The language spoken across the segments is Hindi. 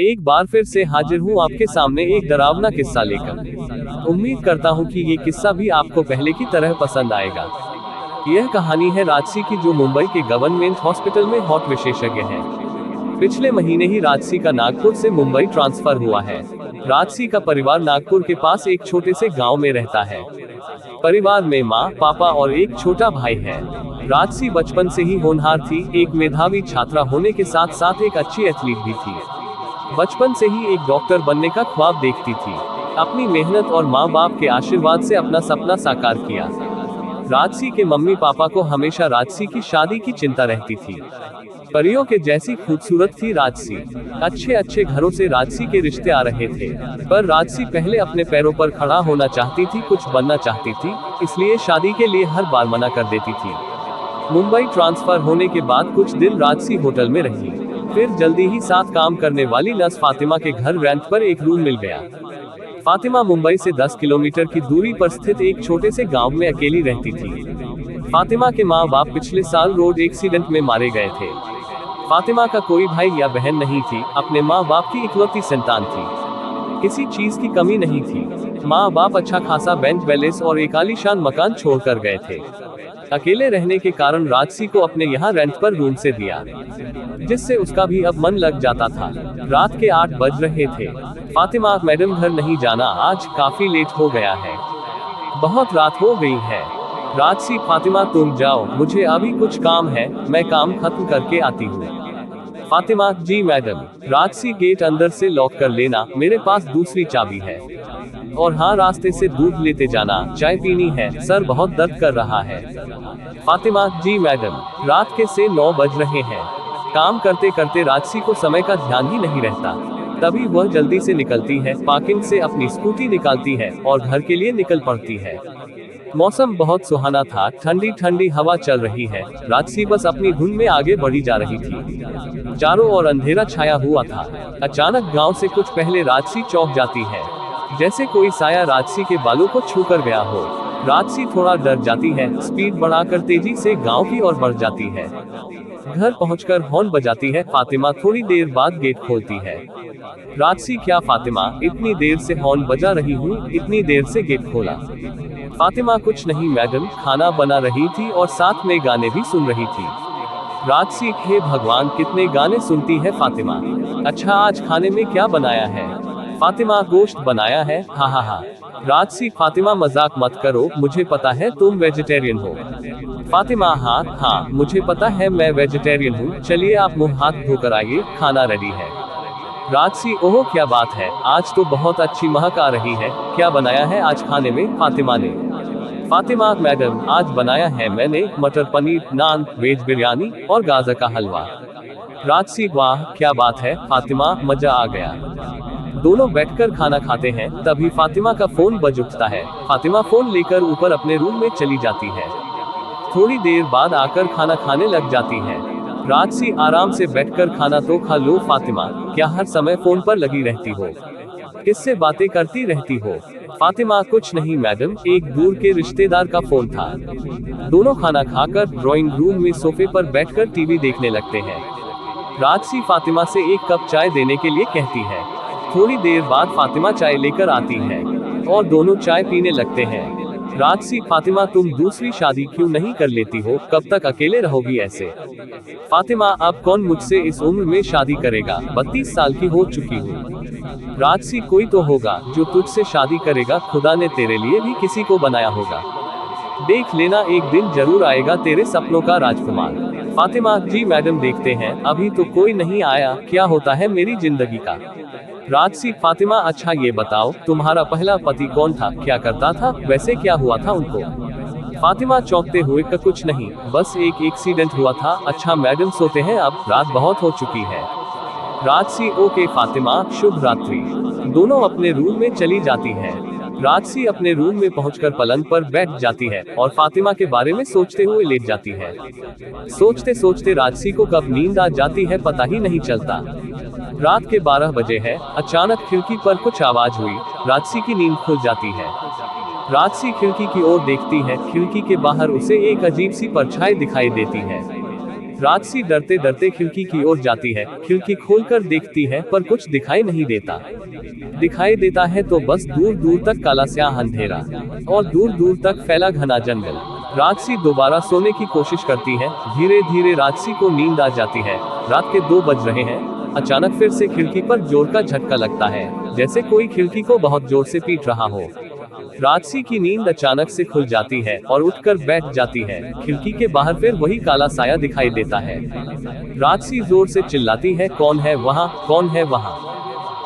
एक बार फिर से हाजिर हूँ आपके सामने एक डरावना किस्सा लेकर। उम्मीद करता हूँ कि ये किस्सा भी आपको पहले की तरह पसंद आएगा। यह कहानी है राजसी की, जो मुंबई के गवर्नमेंट हॉस्पिटल में हार्ट विशेषज्ञ है। पिछले महीने ही राजसी का नागपुर से मुंबई ट्रांसफर हुआ है। राजसी का परिवार नागपुर के पास एक छोटे से गांव में रहता है। परिवार में माँ, पापा और एक छोटा भाई है। राजसी बचपन से ही होनहार थी, एक मेधावी छात्रा होने के साथ साथ एक अच्छी एथलीट भी थी। बचपन से ही एक डॉक्टर बनने का ख्वाब देखती थी। अपनी मेहनत और माँ बाप के आशीर्वाद से अपना सपना साकार किया। राजसी के मम्मी पापा को हमेशा राजसी की शादी की चिंता रहती थी। परियों के जैसी खूबसूरत थी राजसी। अच्छे अच्छे घरों से राजसी के रिश्ते आ रहे थे, पर राजसी पहले अपने पैरों पर खड़ा होना चाहती थी, कुछ बनना चाहती थी, इसलिए शादी के लिए हर बार मना कर देती थी। मुंबई ट्रांसफर होने के बाद कुछ दिन राजसी होटल में रही। फिर जल्दी ही साथ काम करने वाली नर्स फातिमा के घर रेंट पर एक रूम मिल गया। फातिमा मुंबई से 10 किलोमीटर की दूरी पर स्थित एक छोटे से गांव में अकेली रहती थी। फातिमा के माँ बाप पिछले साल रोड एक्सीडेंट में मारे गए थे। फातिमा का कोई भाई या बहन नहीं थी, अपने माँ बाप की इकलौती संतान थी। किसी चीज की कमी नहीं थी। माँ बाप अच्छा खासा बैंक बैलेंस और एक आलीशान मकान छोड़कर गए थे। अकेले रहने के कारण राजसी को अपने यहाँ रेंट पर रूम से दिया, जिससे उसका भी अब मन लग जाता था। रात के 8 बज रहे थे। फातिमा, मैडम घर नहीं जाना, आज काफी लेट हो गया है, बहुत रात हो गई है। राजसी, फातिमा तुम जाओ, मुझे अभी कुछ काम है, मैं काम खत्म करके आती हूँ। फातिमा, जी मैडम। राजसी, गेट अंदर से लॉक कर लेना, मेरे पास दूसरी चाबी है। और हाँ, रास्ते से दूध लेते जाना, चाय पीनी है, सर बहुत दर्द कर रहा है। फातिमा, जी मैडम। रात के से 9 बज रहे हैं। काम करते करते राजसी को समय का ध्यान ही नहीं रहता। तभी वह जल्दी से निकलती है, पार्किंग से अपनी स्कूटी निकालती है और घर के लिए निकल पड़ती है। मौसम बहुत सुहाना था, ठंडी ठंडी हवा चल रही है। राजसी बस अपनी धुन में आगे बढ़ी जा रही थी। चारों ओर अंधेरा छाया हुआ था। अचानक गांव से कुछ पहले राजसी चौंक जाती है, जैसे कोई साया राजसी के बालों को छूकर गया हो। राजसी थोड़ा डर जाती है, स्पीड बढ़ाकर तेजी से गांव की ओर बढ़ जाती है। घर पहुंचकर हॉर्न बजाती है। फातिमा थोड़ी देर बाद गेट खोलती है। राजसी, क्या फातिमा, इतनी देर से हॉर्न बजा रही हूँ, इतनी देर से गेट खोला? फातिमा, कुछ नहीं मैडम, खाना बना रही थी और साथ में गाने भी सुन रही थी। राजसी, हे भगवान, कितने गाने सुनती है फातिमा। अच्छा, आज खाने में क्या बनाया है? फातिमा, गोश्त बनाया है, हा हा हा। राजसी, फातिमा मजाक मत करो, मुझे पता है तुम वेजिटेरियन हो। फातिमा, हाँ, मुझे पता है मैं वेजिटेरियन हूँ, चलिए आप मुंह हाथ धोकर आइए, खाना रेडी है। राजसी, ओह क्या बात है, आज तो बहुत अच्छी महक आ रही है, क्या बनाया है आज खाने में? फातिमा ने। फातिमा, मैडम, आज बनाया है मैंने मटर पनीर, नान, वेज बिरयानी और गाजर का हलवा। राजसी, वाह क्या बात है फातिमा, मजा आ गया। दोनों बैठकर खाना खाते हैं, तभी फातिमा का फोन बज उठता है। फातिमा फोन लेकर ऊपर अपने रूम में चली जाती है। थोड़ी देर बाद आकर खाना खाने लग जाती है। राजसी, आराम से बैठकर खाना तो खा लो फातिमा, क्या हर समय फोन पर लगी रहती हो? किससे बातें करती रहती हो? फातिमा, कुछ नहीं मैडम, एक दूर के रिश्तेदार का फोन था। दोनों खाना खाकर ड्राइंग रूम में सोफे पर बैठकर टीवी देखने लगते हैं। राजसी फातिमा से एक कप चाय देने के लिए कहती है। थोड़ी देर बाद फातिमा चाय लेकर आती है और दोनों चाय पीने लगते हैं। राजसी, फातिमा तुम दूसरी शादी क्यों नहीं कर लेती हो, कब तक अकेले रहोगी ऐसे? फातिमा, अब कौन मुझसे इस उम्र में शादी करेगा, 32 साल की हो चुकी हूँ। राजसी, कोई तो होगा जो तुझसे शादी करेगा, खुदा ने तेरे लिए भी किसी को बनाया होगा। देख लेना, एक दिन जरूर आएगा तेरे सपनों का राजकुमार। फातिमा, जी मैडम देखते हैं, अभी तो कोई नहीं आया, क्या होता है मेरी जिंदगी का? राजसी, फातिमा, अच्छा ये बताओ, तुम्हारा पहला पति कौन था, क्या करता था, वैसे क्या हुआ था उनको? फातिमा चौंकते हुए, कुछ नहीं, बस एक एक्सीडेंट हुआ था। अच्छा मैडम, सोते हैं अब, रात बहुत हो चुकी है। राजसी, ओके फातिमा, शुभ रात्रि। दोनों अपने रूम में चली जाती है। राजसी अपने रूम में पहुंचकर पलंग पर बैठ जाती है और फातिमा के बारे में सोचते हुए लेट जाती है। सोचते सोचते राजसी को कब नींद आ जाती है पता ही नहीं चलता। रात के 12 बजे है। अचानक खिड़की पर कुछ आवाज हुई। राजसी की नींद खुल जाती है। राजसी खिड़की की ओर देखती है। खिड़की के बाहर उसे एक अजीब सी परछाई दिखाई देती है। राजसी डरते डरते खिड़की की ओर जाती है। खिड़की खोलकर देखती है पर कुछ दिखाई नहीं देता। दिखाई देता है तो बस दूर दूर तक काला स्याह अंधेरा और दूर दूर तक फैला घना जंगल। राजसी दोबारा सोने की कोशिश करती है। धीरे धीरे राजसी को नींद आ जाती है। रात के 2 बज रहे हैं। अचानक फिर से खिड़की पर जोर का झटका लगता है, जैसे कोई खिड़की को बहुत जोर से पीट रहा हो। राजसी की नींद अचानक से खुल जाती है और उठकर बैठ जाती है। खिड़की के बाहर फिर वही काला साया दिखाई देता है। राजसी जोर से चिल्लाती है, कौन है वहाँ, कौन है वहाँ?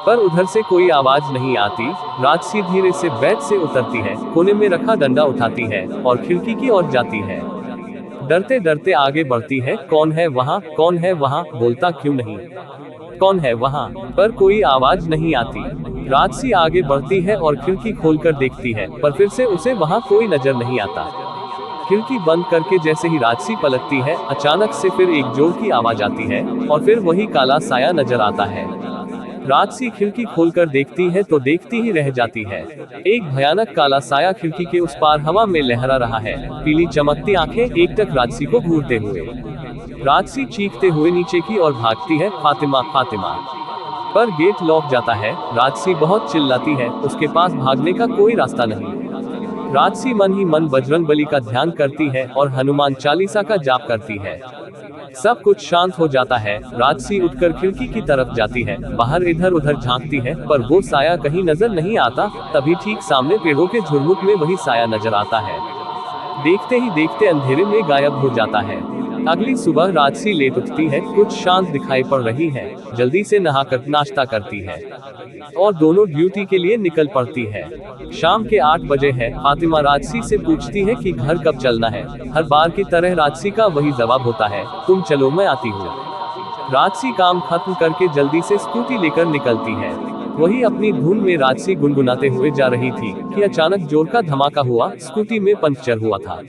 पर उधर से कोई आवाज नहीं आती। राजसी धीरे से बेड से उतरती है, कोने में रखा डंडा उठाती है और खिड़की की ओर जाती है। डरते डरते आगे बढ़ती है। कौन है वहाँ, कौन है वहाँ, बोलता क्यों नहीं? कौन है वहाँ? पर कोई आवाज नहीं आती। राजसी आगे बढ़ती है और खिड़की खोलकर देखती है, पर फिर से उसे वहाँ कोई नजर नहीं आता। खिड़की बंद करके जैसे ही राजसी पलटती है, अचानक से फिर एक जोर की आवाज आती है और फिर वही काला साया नजर आता है। राजसी खिड़की खोलकर देखती है तो देखती ही रह जाती है। एक भयानक काला साया खिड़की के उस पार हवा में लहरा रहा है। पीली चमकती आंखें एकटक राजसी को घूरते हुए। राजसी चीखते हुए नीचे की ओर भागती है, फातिमा, फातिमा। पर गेट लॉक जाता है। राजसी बहुत चिल्लाती है, उसके पास भागने का कोई रास्ता नहीं। राजसी मन ही मन बजरंगबली का ध्यान करती है और हनुमान चालीसा का जाप करती है। सब कुछ शांत हो जाता है। राजसी उठकर खिड़की की तरफ जाती है, बाहर इधर उधर झांकती है, पर वो साया कहीं नजर नहीं आता। तभी ठीक सामने पेड़ों के झुरमुट में वही साया नजर आता है। देखते ही देखते अंधेरे में गायब हो जाता है। अगली सुबह राजसी लेट उठती है, कुछ शांत दिखाई पड़ रही है। जल्दी से नहाकर नाश्ता करती है और दोनों ड्यूटी के लिए निकल पड़ती है। शाम के 8 बजे है। फातिमा राजसी से पूछती है कि घर कब चलना है। हर बार की तरह राजसी का वही जवाब होता है, तुम चलो मैं आती हूँ। राजसी काम खत्म करके जल्दी से स्कूटी लेकर निकलती है। वही अपनी धुन में राजसी गुनगुनाते हुए जा रही थी कि अचानक जोर का धमाका हुआ। स्कूटी में पंक्चर हुआ था।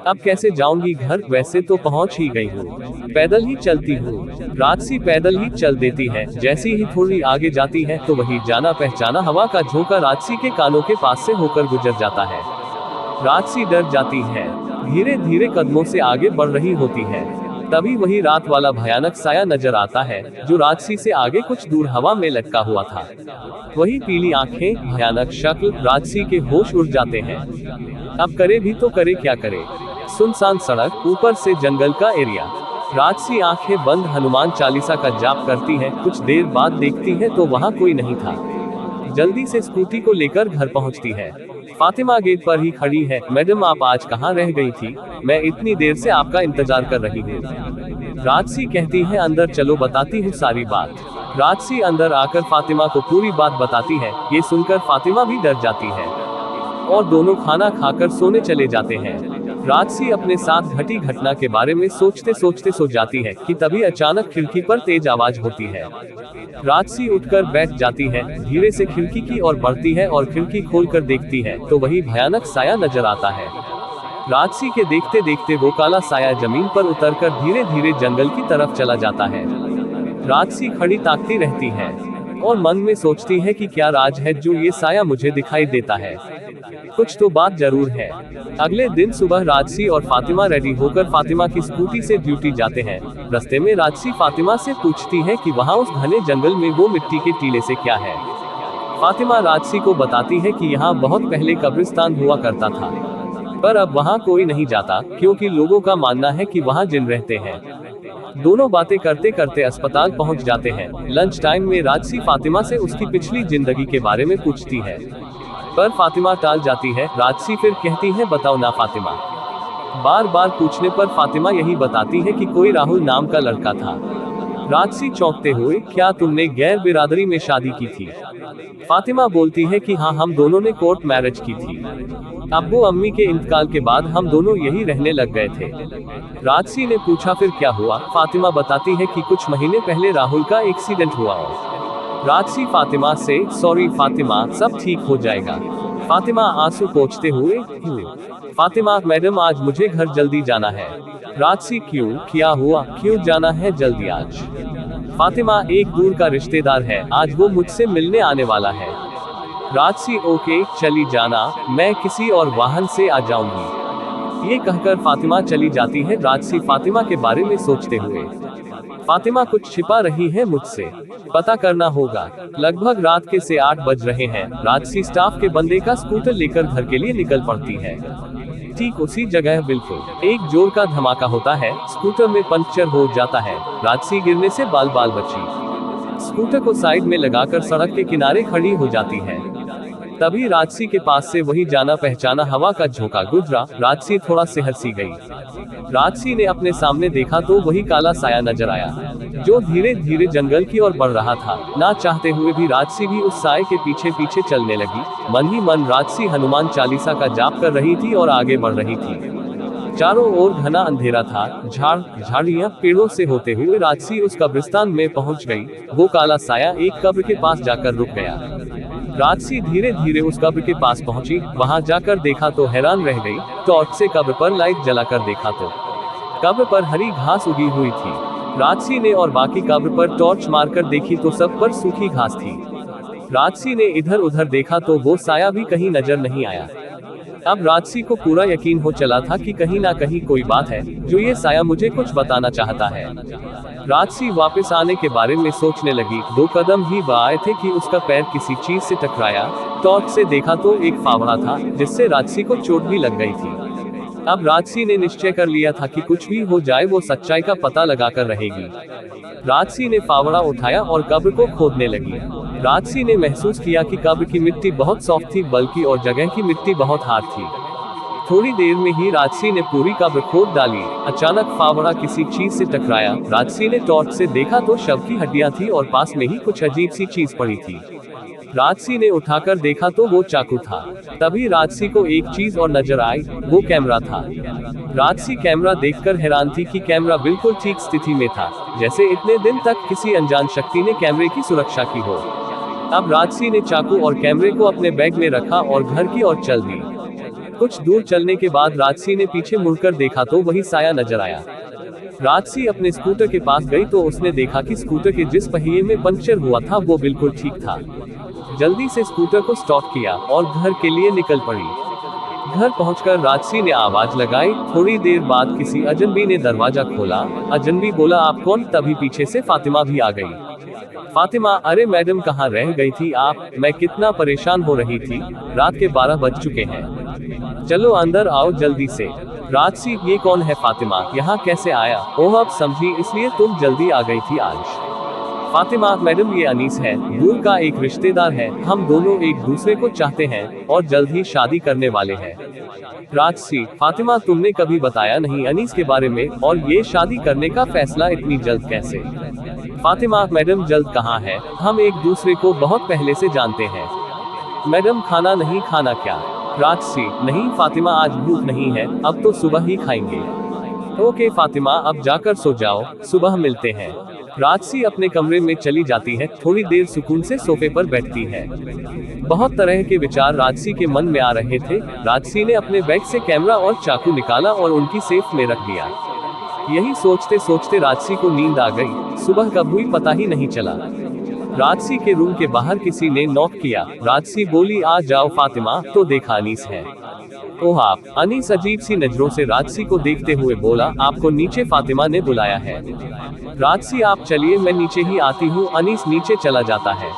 अब कैसे जाऊंगी घर? वैसे तो पहुंच ही गई हूँ, पैदल ही चलती हूँ। राजसी पैदल ही चल देती है। जैसे ही थोड़ी आगे जाती है तो वही जाना पहचाना हवा का झोंका राजसी के कानों के पास से होकर गुजर जाता है। राजसी डर जाती है, धीरे धीरे कदमों से आगे बढ़ रही होती है। तभी वही रात वाला भयानक साया नजर आता है, जो राजसी से आगे कुछ दूर हवा में लटका हुआ था। वही पीली आंखें, भयानक शक्ल। राजसी के होश उड़ जाते हैं। अब करे भी तो करे क्या करे? सुनसान सड़क, ऊपर से जंगल का एरिया। राजसी आंखें बंद हनुमान चालीसा का जाप करती है। कुछ देर बाद देखती है तो वहाँ कोई नहीं था। जल्दी से स्कूटी को लेकर घर पहुँचती है। फातिमा गेट पर ही खड़ी है। मैडम, आप आज कहाँ रह गई थी? मैं इतनी देर से आपका इंतजार कर रही हूँ। राजसी कहती है, अंदर चलो बताती हूँ सारी बात। राजसी अंदर आकर फातिमा को पूरी बात बताती है। ये सुनकर फातिमा भी डर जाती है और दोनों खाना खाकर सोने चले जाते हैं। राजसी अपने साथ घटी घटना के बारे में सोचते सोचते सो जाती है कि तभी अचानक खिड़की पर तेज आवाज होती है। राजसी उठकर बैठ जाती है, धीरे से खिड़की की ओर बढ़ती है और खिड़की खोलकर देखती है तो वही भयानक साया नजर आता है। राजसी के देखते देखते वो काला साया जमीन पर उतरकर धीरे धीरे जंगल की तरफ चला जाता है। राजसी खड़ी ताकती रहती है और मन में सोचती है कि क्या राज है जो ये साया मुझे दिखाई देता है। कुछ तो बात जरूर है। अगले दिन सुबह राजसी और फातिमा रेडी होकर फातिमा की स्कूटी से ड्यूटी जाते हैं। रास्ते में राजसी फातिमा से पूछती है कि वहाँ उस घने जंगल में वो मिट्टी के टीले से क्या है। फातिमा राजसी को बताती है कि यहाँ बहुत पहले कब्रिस्तान हुआ करता था, पर अब वहाँ कोई नहीं जाता क्योंकि लोगों का मानना है कि वहाँ जिन रहते हैं। दोनों बातें करते करते अस्पताल पहुँच जाते हैं। लंच टाइम में राजसी फातिमा से उसकी पिछली जिंदगी के बारे में पूछती है, पर फातिमा टाल जाती है। राजसी फिर कहती है, बताओ ना फातिमा। बार बार पूछने पर फातिमा यही बताती है कि कोई राहुल नाम का लड़का था। राजसी चौंकते हुए, क्या तुमने गैर बिरादरी में शादी की थी? फातिमा बोलती है कि हाँ, हम दोनों ने कोर्ट मैरिज की थी। अब्बू अम्मी के इंतकाल के बाद हम दोनों यही रहने लग गए थे। राजसी ने पूछा, फिर क्या हुआ? फातिमा बताती है कि कुछ महीने पहले राहुल का एक्सीडेंट हुआ हो। राजसी फातिमा से, सॉरी फातिमा, सब ठीक हो जाएगा। फातिमा आंसू पोंछते हुए, फातिमा, मैडम आज मुझे घर जल्दी जाना है। राजसी, क्यों, क्या हुआ, क्यों जाना है जल्दी आज? फातिमा, एक दूर का रिश्तेदार है, आज वो मुझसे मिलने आने वाला है। राजसी, ओके चली जाना, मैं किसी और वाहन से आ जाऊंगी। ये कहकर फातिमा चली जाती है। राजसी फातिमा के बारे में सोचते हुए, फातिमा कुछ छिपा रही है मुझसे, पता करना होगा। लगभग रात के से 8 बज रहे हैं। राजसी स्टाफ के बंदे का स्कूटर लेकर घर के लिए निकल पड़ती है। ठीक उसी जगह बिल्कुल एक जोर का धमाका होता है। स्कूटर में पंक्चर हो जाता है। राजसी गिरने से बाल बाल बची। स्कूटर को साइड में लगाकर सड़क के किनारे खड़ी हो जाती है। तभी राजसी के पास से वही जाना पहचाना हवा का झोंका गुजरा। राजसी थोड़ा सिहर सी गई। राजसी ने अपने सामने देखा तो वही काला साया नजर आया, जो धीरे धीरे जंगल की ओर बढ़ रहा था। ना चाहते हुए भी राजसी भी उस साये के पीछे पीछे चलने लगी। मन ही मन राजसी हनुमान चालीसा का जाप कर रही थी और आगे बढ़ रही थी। चारों ओर घना अंधेरा था। झाड़ियां पेड़ों से होते हुए राजसी उस कब्रिस्तान में पहुंच गई। वो काला साया एक कब्र के पास जाकर रुक गया। राजसी धीरे धीरे उस कब्र के पास पहुंची। वहां जाकर देखा तो हैरान रह गई। टॉर्च से कब्र पर लाइट जलाकर देखा तो कब्र पर हरी घास उगी हुई थी। राजसी ने और बाकी कब्र पर टॉर्च मारकर देखी तो सब पर सूखी घास थी। राजसी ने इधर उधर देखा तो वो साया भी कहीं नजर नहीं आया। अब राजसी को पूरा यकीन हो चला था कि कहीं ना कहीं कोई बात है जो ये साया मुझे कुछ बताना चाहता है। राजसी वापस आने के बारे में सोचने लगी। 2 कदम ही आए थे कि उसका पैर किसी चीज से टकराया। टॉर्च से देखा तो एक फावड़ा था जिससे राजसी को चोट भी लग गई थी। अब राजसी ने निश्चय कर लिया था कि कुछ भी हो जाए वो सच्चाई का पता लगाकर रहेगी। राजसी ने फावड़ा उठाया और कब्र को खोदने लगी। राजसी ने महसूस किया कि कब्र की मिट्टी बहुत सॉफ्ट थी, बल्कि और जगह की मिट्टी बहुत हार्ड थी। थोड़ी देर में ही राजसी ने पूरी कब्र खोद डाली। अचानक फावड़ा किसी चीज से टकराया। राजसी ने टॉर्च से देखा तो शव की हड्डियां थी और पास में ही कुछ अजीब सी चीज पड़ी थी। राजसी ने उठाकर देखा तो वो चाकू था। तभी राजसी को एक चीज और नजर आई, वो कैमरा था। राजसी कैमरा देखकर हैरान थी कि कैमरा बिल्कुल ठीक स्थिति में था, जैसे इतने दिन तक किसी अनजान शक्ति ने कैमरे की सुरक्षा की हो। अब राजसी ने चाकू और कैमरे को अपने बैग में रखा और घर की ओर चल दी। कुछ दूर चलने के बाद राजसी ने पीछे मुड़कर देखा तो वही साया नजर आया। राजसी अपने स्कूटर के पास गई तो उसने देखा कि स्कूटर के जिस पहिए में पंक्चर हुआ था वो बिल्कुल ठीक था। जल्दी से स्कूटर को स्टॉप किया और घर के लिए निकल पड़ी। घर पहुंचकर राजसी ने आवाज लगाई। थोड़ी देर बाद किसी अजनबी ने दरवाजा खोला। अजनबी बोला, आप कौन? तभी पीछे से फातिमा भी आ गई। फातिमा, अरे मैडम कहाँ रह गई थी आप? मैं कितना परेशान हो रही थी। रात के 12 बज चुके हैं। चलो अंदर आओ जल्दी से। राजसी, ये कौन है फातिमा? यहाँ कैसे आया? ओह अब समझी, इसलिए तुम जल्दी आ गई थी आज। फातिमा, मैडम ये अनीस है, दूर का एक रिश्तेदार है। हम दोनों एक दूसरे को चाहते हैं और जल्द ही शादी करने वाले हैं। राजसी, फातिमा तुमने कभी बताया नहीं अनीस के बारे में, और ये शादी करने का फैसला इतनी जल्द कैसे? फातिमा, मैडम जल्द कहाँ है, हम एक दूसरे को बहुत पहले से जानते हैं। मैडम खाना नहीं खाना क्या? राजसी, नहीं फातिमा आज भूख नहीं है, अब तो सुबह ही खाएंगे। ओके फातिमा, अब जाकर सो जाओ, सुबह मिलते हैं। राजसी अपने कमरे में चली जाती है। थोड़ी देर सुकून से सोफे पर बैठती है। बहुत तरह के विचार राजसी के मन में आ रहे थे। राजसी ने अपने बैग से कैमरा और चाकू निकाला और उनकी सेफ में रख दिया। यही सोचते सोचते राजसी को नींद आ गई। सुबह कब हुई पता ही नहीं चला। राजसी के रूम के बाहर किसी ने नॉक किया। राजसी बोली, आ जाओ फातिमा। तो देखा अनीस है। ओह आप? अनीस अजीब सी नजरों से राजसी को देखते हुए बोला, आपको नीचे फातिमा ने बुलाया है। राजसी, आप चलिए मैं नीचे ही आती हूँ। अनीस नीचे चला जाता है।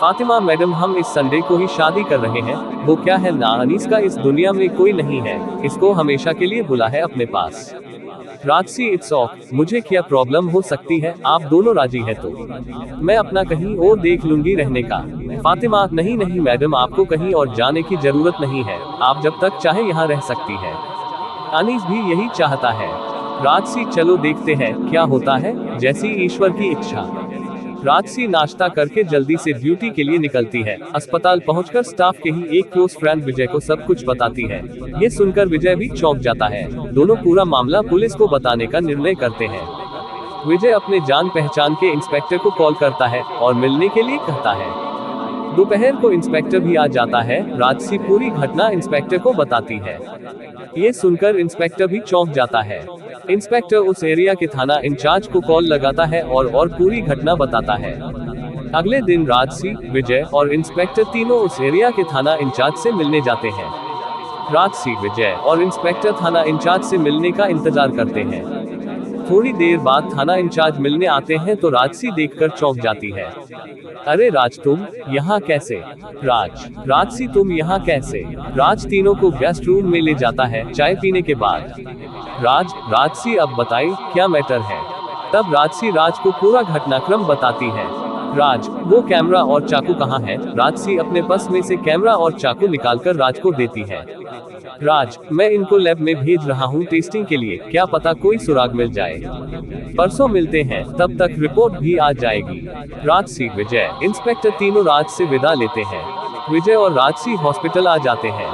फातिमा, मैडम हम इस संडे को ही शादी कर रहे हैं। वो क्या है ना, अनीस का इस दुनिया में कोई नहीं है, इसको हमेशा के लिए बुला है अपने पास। राजसी, इट्स ऑफ, मुझे क्या प्रॉब्लम हो सकती है? आप दोनों राजी है तो मैं अपना कहीं और देख लूंगी रहने का। फातिमा, नहीं नहीं मैडम, आपको कहीं और जाने की जरूरत नहीं है, आप जब तक चाहे यहाँ रह सकती है। अनीस भी यही चाहता है। राजसी, चलो देखते हैं क्या होता है, जैसी ईश्वर की इच्छा। राजसी नाश्ता करके जल्दी से ड्यूटी के लिए निकलती है। अस्पताल पहुंचकर स्टाफ के ही एक क्लोज फ्रेंड विजय को सब कुछ बताती है। ये सुनकर विजय भी चौंक जाता है। दोनों पूरा मामला पुलिस को बताने का निर्णय करते हैं। विजय अपने जान पहचान के इंस्पेक्टर को कॉल करता है और मिलने के लिए कहता है। दोपहर को इंस्पेक्टर भी आ जाता है। राजसी पूरी घटना इंस्पेक्टर को बताती है। ये सुनकर इंस्पेक्टर भी चौंक जाता है। इंस्पेक्टर उस एरिया के थाना इंचार्ज को कॉल लगाता है और पूरी घटना बताता है। अगले दिन राजसी, विजय और इंस्पेक्टर तीनों उस एरिया के थाना इंचार्ज से मिलने जाते हैं। राजसी विजय और इंस्पेक्टर थाना इंचार्ज से मिलने का इंतजार करते हैं। थोड़ी देर बाद थाना इंचार्ज मिलने आते हैं तो राजसी देखकर चौंक जाती है। अरे राज, तुम यहाँ कैसे? राजसी, तुम यहाँ कैसे? राज तीनों को गेस्ट रूम में ले जाता है चाय पीने के बाद। राजसी, अब बताइए क्या मैटर है? तब राजसी राज को पूरा घटनाक्रम बताती है। वो कैमरा और चाकू कहाँ है? राजसी अपने पर्स में से कैमरा और चाकू निकालकर राज को देती है। मैं इनको लैब में भेज रहा हूँ टेस्टिंग के लिए, क्या पता कोई सुराग मिल जाए। परसों मिलते हैं, तब तक रिपोर्ट भी आ जाएगी। राजसी विजय इंस्पेक्टर तीनों राज से विदा लेते हैं। विजय और राजसी हॉस्पिटल आ जाते हैं।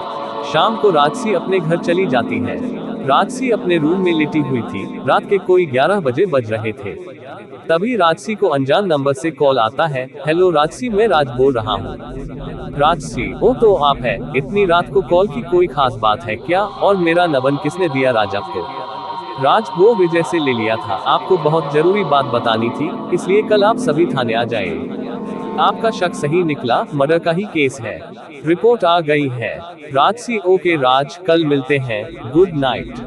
शाम को राजसी अपने घर चली जाती है। राजसी अपने रूम में लेटी हुई थी। रात के कोई 11 बजे बज रहे थे। तभी राजसी को अनजान नंबर से कॉल आता है। हेलो राजसी, मैं राज बोल रहा हूँ। राजसी, ओ तो आप है, इतनी रात को कॉल की कोई खास बात है क्या? और मेरा नंबर किसने दिया राज आपको? वो विजय से ले लिया था, आपको बहुत जरूरी बात बतानी थी, इसलिए कल आप सभी थाने आ जाए। आपका शक सही निकला, मर्डर का ही केस है। रिपोर्ट आ गई है। राजसी, ओके राज, कल मिलते हैं, गुड नाइट।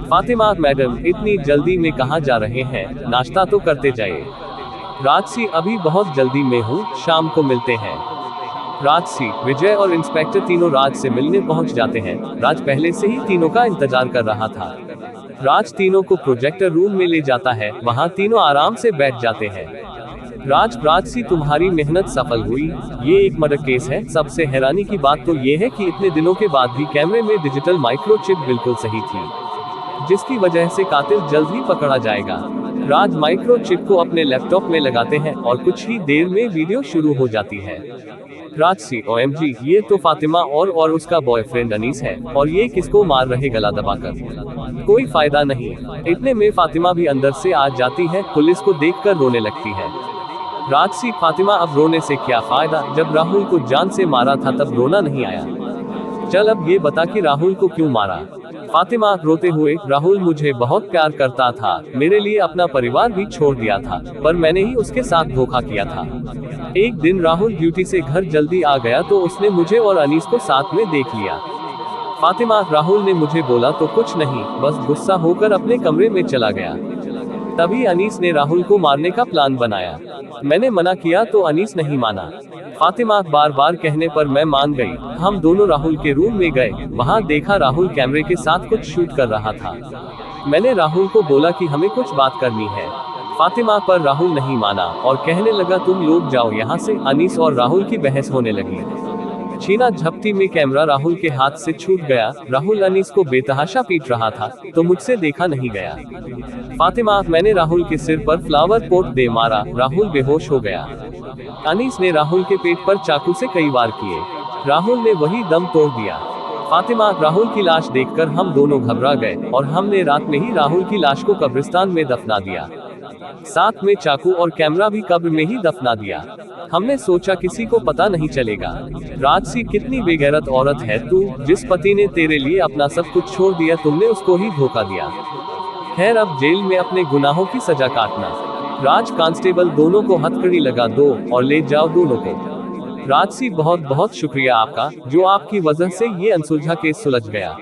फातिमा, मैडम इतनी जल्दी में कहाँ जा रहे हैं? नाश्ता तो करते जाइए। राजसी, अभी बहुत जल्दी में हूँ, शाम को मिलते हैं। राजसी, विजय और इंस्पेक्टर तीनों राज से मिलने पहुंच जाते हैं। राज पहले से ही तीनों का इंतजार कर रहा था। राज तीनों को प्रोजेक्टर रूम में ले जाता है, वहां तीनों आराम से बैठ जाते हैं। राजसी, तुम्हारी मेहनत सफल हुई, ये एक मर्डर केस है। सबसे हैरानी की बात तो ये है कि इतने दिनों के बाद भी कैमरे में डिजिटल माइक्रोचिप बिल्कुल सही थी, जिसकी वजह से कातिल जल्द ही पकड़ा जाएगा। राज माइक्रोचिप को अपने लैपटॉप में लगाते हैं और कुछ ही देर में वीडियो शुरू हो जाती है। राजसी, OMG, ये तो फातिमा और उसका बॉयफ्रेंड अनीस है, और ये किसको मार रहे गला दबाकर? कोई फायदा नहीं। इतने में फातिमा भी अंदर से आ जाती है। पुलिस को देखकर रोने लगती है। राजसी, फातिमा, अब रोने से क्या फायदा? जब राहुल को जान से मारा था तब रोना नहीं आया। चल अब ये बता कि राहुल को क्यों मारा? फातिमा रोते हुए, राहुल मुझे बहुत प्यार करता था, मेरे लिए अपना परिवार भी छोड़ दिया था, पर मैंने ही उसके साथ धोखा किया था। एक दिन राहुल ड्यूटी से घर जल्दी आ गया तो उसने मुझे और अनीस को साथ में देख लिया। फातिमा, राहुल ने मुझे बोला तो कुछ नहीं, बस गुस्सा होकर अपने कमरे में चला गया। तभी अनीस ने राहुल को मारने का प्लान बनाया। मैंने मना किया तो अनीस नहीं माना। फातिमा, बार बार कहने पर मैं मान गई। हम दोनों राहुल के रूम में गए, वहां देखा राहुल कैमरे के साथ कुछ शूट कर रहा था। मैंने राहुल को बोला कि हमें कुछ बात करनी है। फातिमा, पर राहुल नहीं माना और कहने लगा तुम लोग जाओ यहाँ से। अनीस और राहुल की बहस होने लगी। छीना झपटी में कैमरा राहुल के हाथ से छूट गया। राहुल अनीस को बेतहाशा पीट रहा था तो मुझसे देखा नहीं गया। फातिमा, मैंने राहुल के सिर पर फ्लावर पोट दे मारा, राहुल बेहोश हो गया। अनीस ने राहुल के पेट पर चाकू से कई वार किए, राहुल ने वही दम तोड़ दिया। फातिमा, राहुल की लाश देखकर हम दोनों घबरा गए और हमने रात में ही राहुल की लाश को कब्रिस्तान में दफना दिया, साथ में चाकू और कैमरा भी कब्र में ही दफना दिया। हमने सोचा किसी को पता नहीं चलेगा। राजसी, कितनी बेगैरत औरत है तू, जिस पति ने तेरे लिए अपना सब कुछ छोड़ दिया तुमने उसको ही धोखा दिया। खैर अब जेल में अपने गुनाहों की सजा काटना। राज कांस्टेबल, दोनों को हथकड़ी लगा दो और ले जाओ दोनों को। राजसी, बहुत बहुत शुक्रिया आपका, जो आपकी वजह से ये अनसुलझा केस सुलझ गया।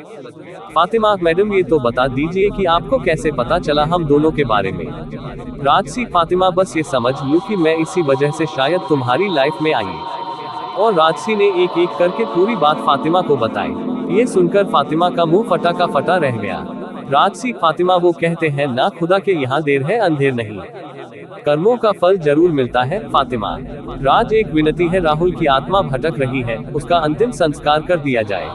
फातिमा, मैडम ये तो बता दीजिए कि आपको कैसे पता चला हम दोनों के बारे में? राजसी, फातिमा, बस ये समझ लूं कि मैं इसी वजह से शायद तुम्हारी लाइफ में आई। और राजसी ने एक एक करके पूरी बात फातिमा को बताई। ये सुनकर फातिमा का मुंह फटा का फटा रह गया। राजसी, फातिमा, वो कहते हैं ना, खुदा के यहाँ देर है अंधेर नहीं, कर्मों का फल जरूर मिलता है। फातिमा, राज एक विनती है, राहुल की आत्मा भटक रही है, उसका अंतिम संस्कार कर दिया जाए।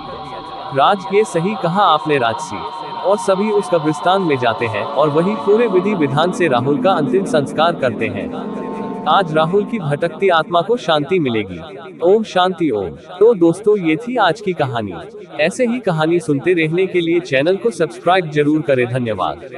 राज, ये सही कहा आपने राजसी। और सभी उस कब्रिस्तान में जाते हैं और वही पूरे विधि विधान से राहुल का अंतिम संस्कार करते हैं। आज राहुल की भटकती आत्मा को शांति मिलेगी। ओम शांति ओम। तो दोस्तों, ये थी आज की कहानी। ऐसे ही कहानी सुनते रहने के लिए चैनल को सब्सक्राइब जरूर करें। धन्यवाद।